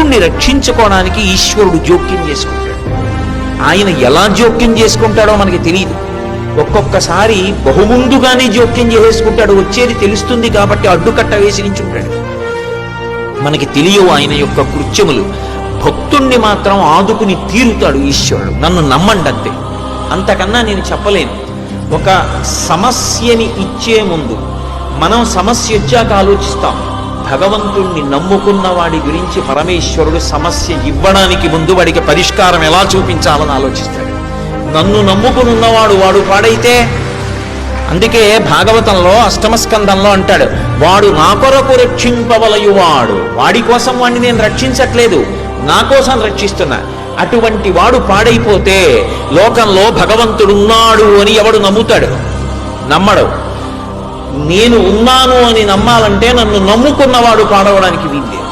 భక్తుణ్ణి రక్షించుకోవడానికి ఈశ్వరుడు జోక్యం చేసుకుంటాడు. ఆయన ఎలా జోక్యం చేసుకుంటాడో మనకి తెలియదు. ఒక్కొక్కసారి బహుముందుగానే జోక్యం చేసుకుంటాడు. వచ్చేది తెలుస్తుంది కాబట్టి అడ్డుకట్ట వేసి నించుంటాడు. మనకి తెలియవు ఆయన యొక్క కృత్యములు. భక్తుణ్ణి మాత్రం ఆదుకుని తీరుతాడు ఈశ్వరుడు. నన్ను నమ్మండి అంతే, అంతకన్నా నేను చెప్పలేను. ఒక సమస్యని ఇచ్చే ముందు మనం సమస్య వచ్చాక ఆలోచిస్తాం. భగవంతుణ్ణి నమ్ముకున్న వాడి గురించి పరమేశ్వరుడు సమస్య ఇవ్వడానికి ముందు వాడికి పరిష్కారం ఎలా చూపించాలని ఆలోచిస్తాడు. నన్ను నమ్ముకుని ఉన్నవాడు వాడు పాడైతే, అందుకే భాగవతంలో అష్టమ స్కంధంలో అంటాడు, వాడు నా కొరకు రక్షింపవలయువాడు. వాడి కోసం వాడిని నేను రక్షించట్లేదు, నా కోసం రక్షిస్తున్నా. అటువంటి వాడు పాడైపోతే లోకంలో భగవంతుడున్నాడు అని ఎవడు నమ్ముతాడు? నమ్మడు. నేను ఉన్నాను అని నమ్మాలంటే నన్ను నమ్ముకున్నవాడు పాడవడానికి వీల్లేదు.